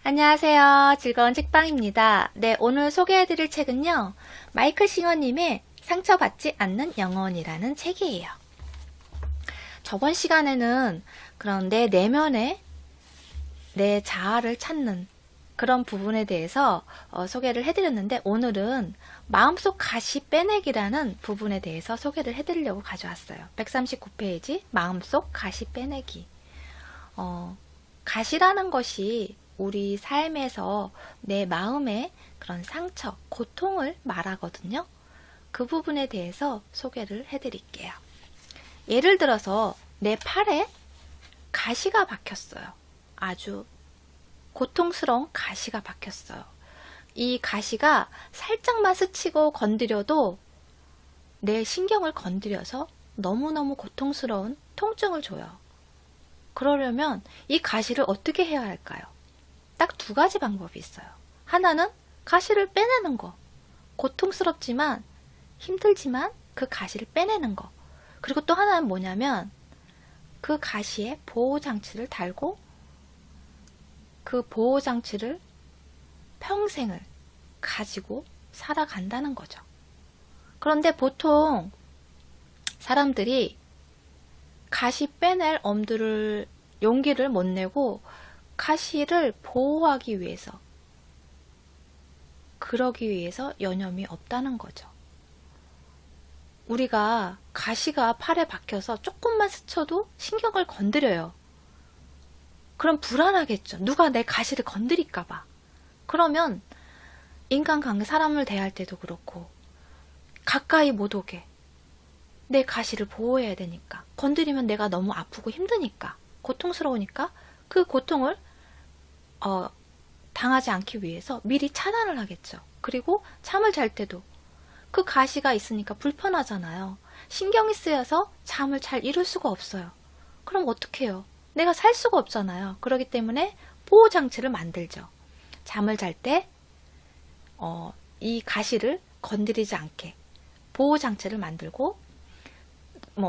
안녕하세요. 즐거운 책방입니다. 네, 오늘 소개해드릴 책은요. 마이클 싱어님의 상처받지 않는 영혼이라는 책이에요. 저번 시간에는 그런 내 내면의 내 자아를 찾는 그런 부분에 대해서 소개를 해드렸는데, 오늘은 마음속 가시 빼내기라는 부분에 대해서 소개를 해드리려고 가져왔어요. 139페이지 마음속 가시 빼내기. 가시라는 것이 우리 삶에서 내 마음의 그런 상처, 고통을 말하거든요. 그 부분에 대해서 소개를 해드릴게요. 예를 들어서 내 팔에 가시가 박혔어요. 아주 고통스러운 가시가 박혔어요. 이 가시가 살짝만 스치고 건드려도 내 신경을 건드려서 너무너무 고통스러운 통증을 줘요. 그러려면 이 가시를 어떻게 해야 할까요? 딱 두 가지 방법이 있어요. 하나는 가시를 빼내는 거. 고통스럽지만 힘들지만 그 가시를 빼내는 거. 그리고 또 하나는 뭐냐면 그 가시에 보호장치를 달고 그 보호장치를 평생을 가지고 살아간다는 거죠. 그런데 보통 사람들이 가시 빼낼 엄두를 용기를 못 내고 가시를 보호하기 위해서, 그러기 위해서 여념이 없다는 거죠. 우리가 가시가 팔에 박혀서 조금만 스쳐도 신경을 건드려요. 그럼 불안하겠죠. 누가 내 가시를 건드릴까봐. 그러면 인간관계, 사람을 대할 때도 그렇고 가까이 못 오게 내 가시를 보호해야 되니까, 건드리면 내가 너무 아프고 힘드니까, 고통스러우니까 그 고통을 당하지 않기 위해서 미리 차단을 하겠죠. 그리고 잠을 잘 때도 그 가시가 있으니까 불편하잖아요. 신경이 쓰여서 잠을 잘 이룰 수가 없어요. 그럼 어떻게 해요? 내가 살 수가 없잖아요. 그렇기 때문에 보호장치를 만들죠. 잠을 잘 때 이 가시를 건드리지 않게 보호장치를 만들고,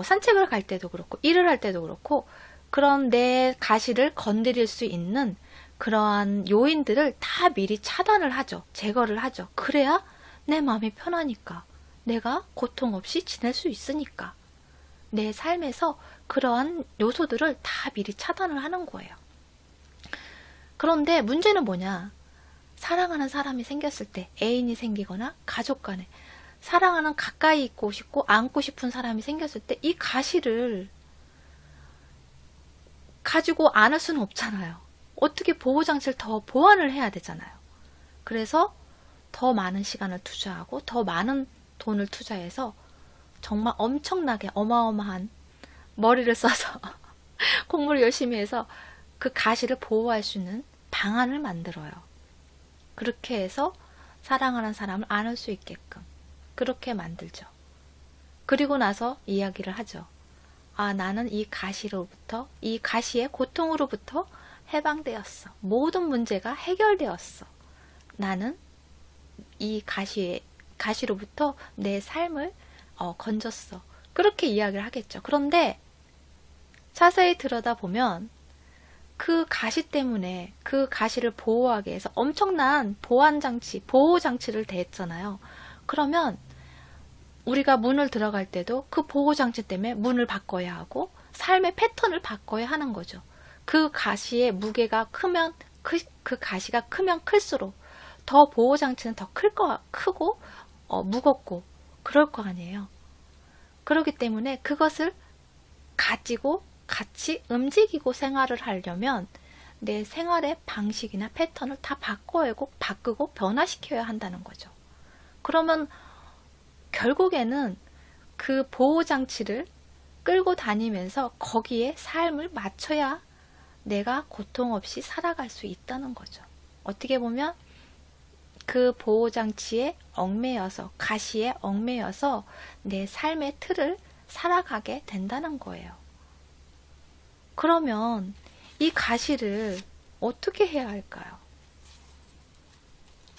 산책을 갈 때도 그렇고 일을 할 때도 그렇고, 그런 내 가시를 건드릴 수 있는 그러한 요인들을 다 미리 차단을 하죠. 제거를 하죠. 그래야 내 마음이 편하니까, 내가 고통 없이 지낼 수 있으니까, 내 삶에서 그러한 요소들을 다 미리 차단을 하는 거예요. 그런데 문제는 뭐냐? 사랑하는 사람이 생겼을 때, 애인이 생기거나 가족 간에 사랑하는, 가까이 있고 싶고 안고 싶은 사람이 생겼을 때 이 가시를 가지고 안을 수는 없잖아요. 어떻게 보호장치를 더 보완을 해야 되잖아요. 그래서 더 많은 시간을 투자하고 더 많은 돈을 투자해서 정말 엄청나게 어마어마한 머리를 써서 공부를 열심히 해서 그 가시를 보호할 수 있는 방안을 만들어요. 그렇게 해서 사랑하는 사람을 안을 수 있게끔 그렇게 만들죠. 그리고 나서 이야기를 하죠. 아, 나는 이 가시로부터, 이 가시의 고통으로부터 해방되었어. 모든 문제가 해결되었어. 나는 이 가시로부터 내 삶을 건졌어. 그렇게 이야기를 하겠죠. 그런데 자세히 들여다보면 그 가시 때문에 그 가시를 보호하기 위해서 엄청난 보호장치를 대했잖아요. 그러면 우리가 문을 들어갈 때도 그 보호장치 때문에 문을 바꿔야 하고 삶의 패턴을 바꿔야 하는 거죠. 그 가시의 무게가 크면 그 가시가 크면 클수록 더 보호장치는 더 크고 무겁고 그럴 거 아니에요. 그렇기 때문에 그것을 가지고 같이 움직이고 생활을 하려면 내 생활의 방식이나 패턴을 다 바꾸고 변화시켜야 한다는 거죠. 그러면 결국에는 그 보호장치를 끌고 다니면서 거기에 삶을 맞춰야 내가 고통 없이 살아갈 수 있다는 거죠. 어떻게 보면 그 보호장치에 얽매여서, 가시에 얽매여서 내 삶의 틀을 살아가게 된다는 거예요. 그러면 이 가시를 어떻게 해야 할까요?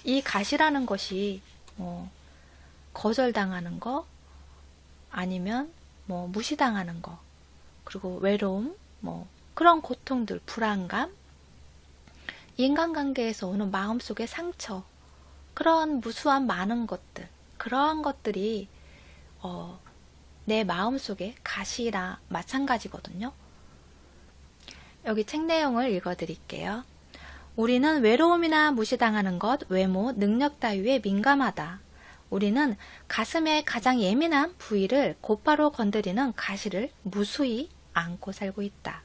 이 가시라는 것이 거절당하는 거, 아니면 무시당하는 거, 그리고 외로움, 그런 고통들, 불안감, 인간관계에서 오는 마음속의 상처, 그런 무수한 많은 것들, 그러한 것들이 내 마음속의 가시나 마찬가지거든요. 여기 책 내용을 읽어드릴게요. 우리는 외로움이나 무시당하는 것, 외모, 능력 따위에 민감하다. 우리는 가슴의 가장 예민한 부위를 곧바로 건드리는 가시를 무수히 안고 살고 있다.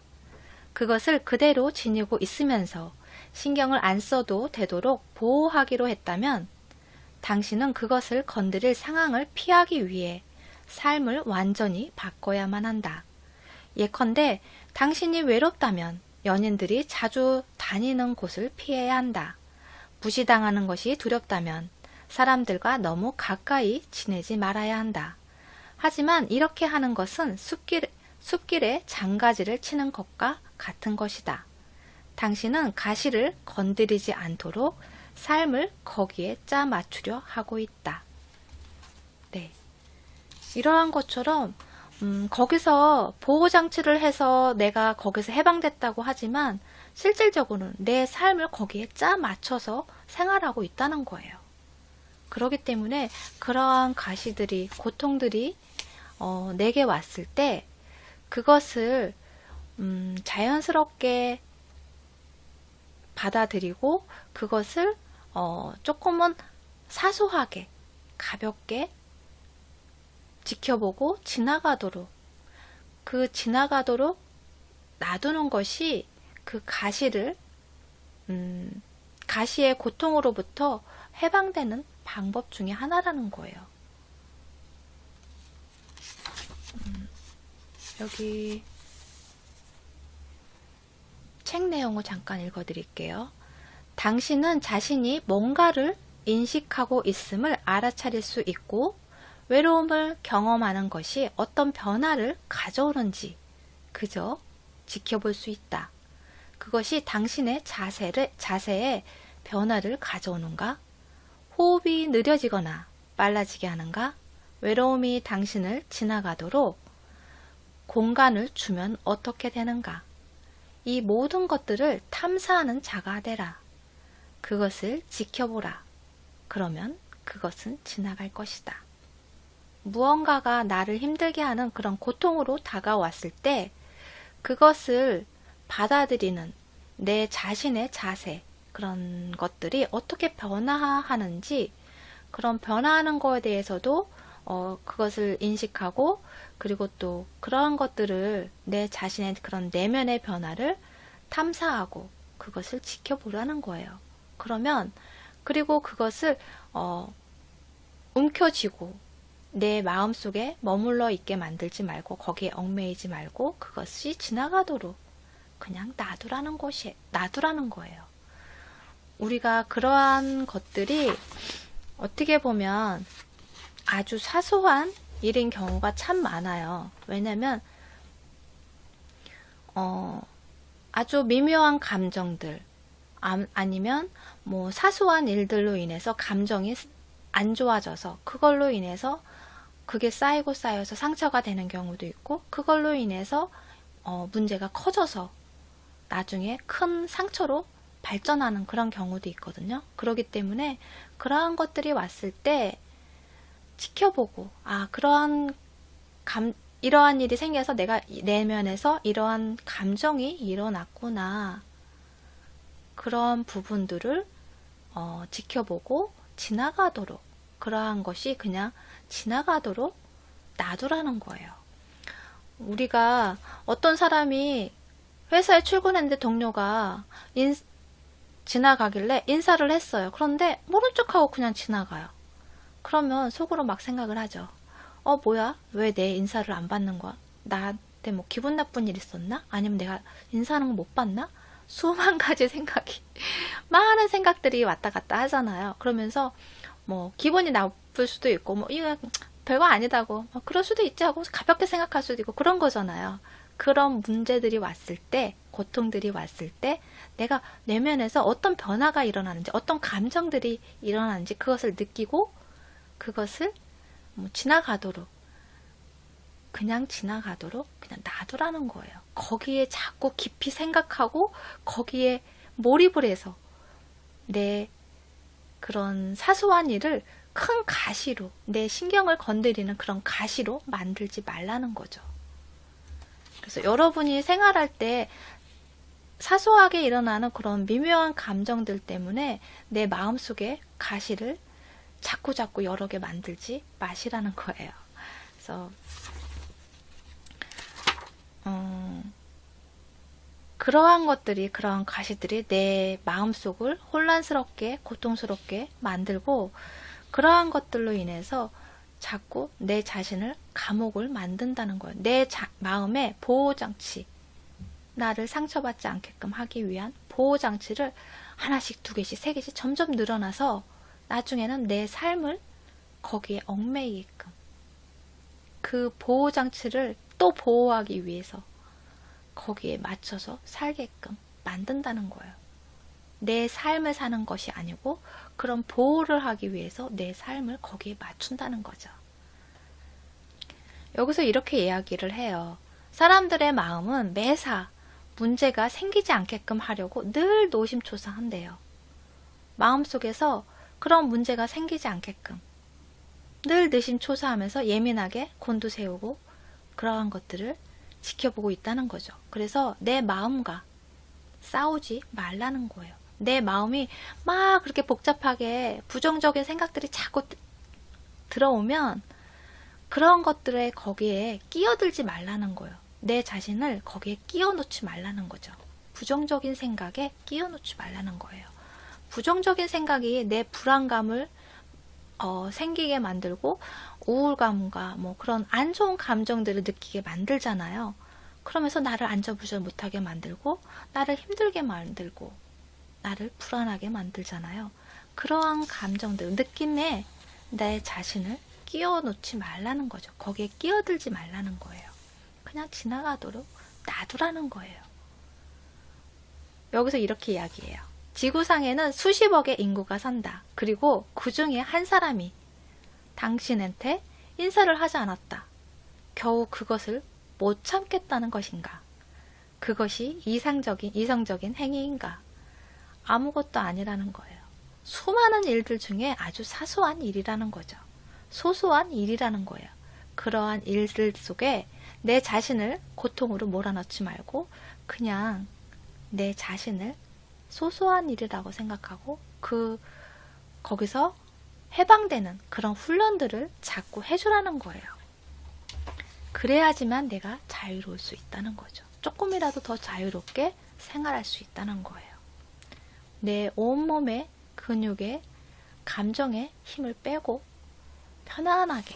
그것을 그대로 지니고 있으면서 신경을 안 써도 되도록 보호하기로 했다면 당신은 그것을 건드릴 상황을 피하기 위해 삶을 완전히 바꿔야만 한다. 예컨대 당신이 외롭다면 연인들이 자주 다니는 곳을 피해야 한다. 무시당하는 것이 두렵다면 사람들과 너무 가까이 지내지 말아야 한다. 하지만 이렇게 하는 것은 숲길에 장가지를 치는 것과 같은 것이다. 당신은 가시를 건드리지 않도록 삶을 거기에 짜 맞추려 하고 있다. 네. 이러한 것처럼 거기서 보호장치를 해서 내가 거기서 해방됐다고 하지만 실질적으로는 내 삶을 거기에 짜 맞춰서 생활하고 있다는 거예요. 그렇기 때문에 그러한 가시들이, 고통들이 내게 왔을 때 그것을 자연스럽게 받아들이고 그것을 조금은 사소하게 가볍게 지켜보고 지나가도록 놔두는 것이 그 가시의 고통으로부터 해방되는 방법 중에 하나라는 거예요. 여기 책 내용을 잠깐 읽어드릴게요. 당신은 자신이 뭔가를 인식하고 있음을 알아차릴 수 있고 외로움을 경험하는 것이 어떤 변화를 가져오는지 그저 지켜볼 수 있다. 그것이 당신의 자세에 변화를 가져오는가? 호흡이 느려지거나 빨라지게 하는가? 외로움이 당신을 지나가도록 공간을 주면 어떻게 되는가? 이 모든 것들을 탐사하는 자가 되라. 그것을 지켜보라. 그러면 그것은 지나갈 것이다. 무언가가 나를 힘들게 하는 그런 고통으로 다가왔을 때 그것을 받아들이는 내 자신의 자세, 그런 것들이 어떻게 변화하는지, 그런 변화하는 거에 대해서도 그것을 인식하고, 그리고 또 그러한 것들을 내 자신의 그런 내면의 변화를 탐사하고 그것을 지켜보라는 거예요. 그러면 그리고 그것을 움켜쥐고 내 마음속에 머물러 있게 만들지 말고 거기에 얽매이지 말고 그것이 지나가도록 그냥 놔두라는 거예요. 우리가 그러한 것들이 어떻게 보면 아주 사소한 일인 경우가 참 많아요. 왜냐면 아주 미묘한 감정들 아니면 뭐 사소한 일들로 인해서 감정이 안 좋아져서 그걸로 인해서 그게 쌓여서 상처가 되는 경우도 있고, 그걸로 인해서 문제가 커져서 나중에 큰 상처로 발전하는 그런 경우도 있거든요. 그렇기 때문에 그러한 것들이 왔을 때 지켜보고, 이러한 일이 생겨서 내가 내면에서 이러한 감정이 일어났구나. 그런 부분들을 지켜보고 지나가도록, 그러한 것이 그냥 지나가도록 놔두라는 거예요. 우리가 어떤 사람이 회사에 출근했는데 동료가 지나가길래 인사를 했어요. 그런데 모른 척하고 그냥 지나가요. 그러면 속으로 막 생각을 하죠. 뭐야? 왜 내 인사를 안 받는 거야? 나한테 뭐 기분 나쁜 일 있었나? 아니면 내가 인사하는 거 못 봤나? 수만 가지 생각이 많은 생각들이 왔다 갔다 하잖아요. 그러면서 뭐 기분이 나쁠 수도 있고 뭐 이거 별거 아니다고 그럴 수도 있지 하고 가볍게 생각할 수도 있고 그런 거잖아요. 그런 문제들이 왔을 때, 고통들이 왔을 때 내가 내면에서 어떤 변화가 일어나는지, 어떤 감정들이 일어나는지 그것을 느끼고 그것을 뭐 그냥 지나가도록 그냥 놔두라는 거예요. 거기에 자꾸 깊이 생각하고 거기에 몰입을 해서 내 그런 사소한 일을 큰 가시로, 내 신경을 건드리는 그런 가시로 만들지 말라는 거죠. 그래서 여러분이 생활할 때 사소하게 일어나는 그런 미묘한 감정들 때문에 내 마음속에 가시를 자꾸 여러 개 만들지 마시라는 거예요. 그래서 그러한 것들이, 그러한 가시들이 내 마음속을 혼란스럽게, 고통스럽게 만들고, 그러한 것들로 인해서 자꾸 내 자신을 감옥을 만든다는 거예요. 내 마음의 보호장치, 나를 상처받지 않게끔 하기 위한 보호장치를 하나씩, 두 개씩, 세 개씩 점점 늘어나서 나중에는 내 삶을 거기에 얽매이게끔, 그 보호장치를 또 보호하기 위해서 거기에 맞춰서 살게끔 만든다는 거예요. 내 삶을 사는 것이 아니고 그런 보호를 하기 위해서 내 삶을 거기에 맞춘다는 거죠. 여기서 이렇게 이야기를 해요. 사람들의 마음은 매사 문제가 생기지 않게끔 하려고 늘 노심초사한대요. 마음속에서 그런 문제가 생기지 않게끔 늘 노심초사하면서 예민하게 곤두세우고 그러한 것들을 지켜보고 있다는 거죠. 그래서 내 마음과 싸우지 말라는 거예요. 내 마음이 막 그렇게 복잡하게 부정적인 생각들이 자꾸 들어오면 그런 것들에 거기에 끼어들지 말라는 거예요. 내 자신을 거기에 끼워 놓지 말라는 거죠. 부정적인 생각에 끼워 놓지 말라는 거예요. 부정적인 생각이 내 불안감을 생기게 만들고 우울감과 뭐 그런 안 좋은 감정들을 느끼게 만들잖아요. 그러면서 나를 안절부절 못하게 만들고 나를 힘들게 만들고 나를 불안하게 만들잖아요. 그러한 감정들, 느낌에 내 자신을 끼워 놓지 말라는 거죠. 거기에 끼어들지 말라는 거예요. 그냥 지나가도록 놔두라는 거예요. 여기서 이렇게 이야기해요. 지구상에는 수십억의 인구가 산다. 그리고 그 중에 한 사람이 당신한테 인사를 하지 않았다. 겨우 그것을 못 참겠다는 것인가? 그것이 이성적인 행위인가? 아무것도 아니라는 거예요. 수많은 일들 중에 아주 사소한 일이라는 거죠. 소소한 일이라는 거예요. 그러한 일들 속에 내 자신을 고통으로 몰아넣지 말고 그냥 내 자신을 소소한 일이라고 생각하고 거기서 해방되는 그런 훈련들을 자꾸 해주라는 거예요. 그래야지만 내가 자유로울 수 있다는 거죠. 조금이라도 더 자유롭게 생활할 수 있다는 거예요. 내 온몸의 근육에 감정의 힘을 빼고 편안하게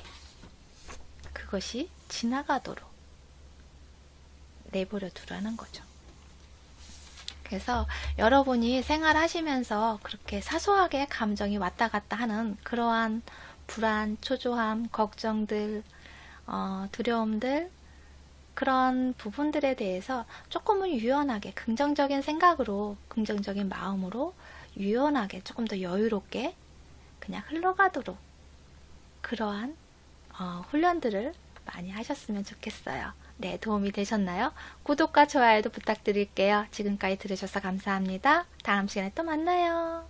그것이 지나가도록 내버려 두라는 거죠. 그래서 여러분이 생활하시면서 그렇게 사소하게 감정이 왔다 갔다 하는 그러한 불안, 초조함, 걱정들, 두려움들, 그런 부분들에 대해서 조금은 유연하게 긍정적인 생각으로, 긍정적인 마음으로 유연하게 조금 더 여유롭게 그냥 흘러가도록 그러한 훈련들을 많이 하셨으면 좋겠어요. 네, 도움이 되셨나요? 구독과 좋아요도 부탁드릴게요. 지금까지 들으셔서 감사합니다. 다음 시간에 또 만나요.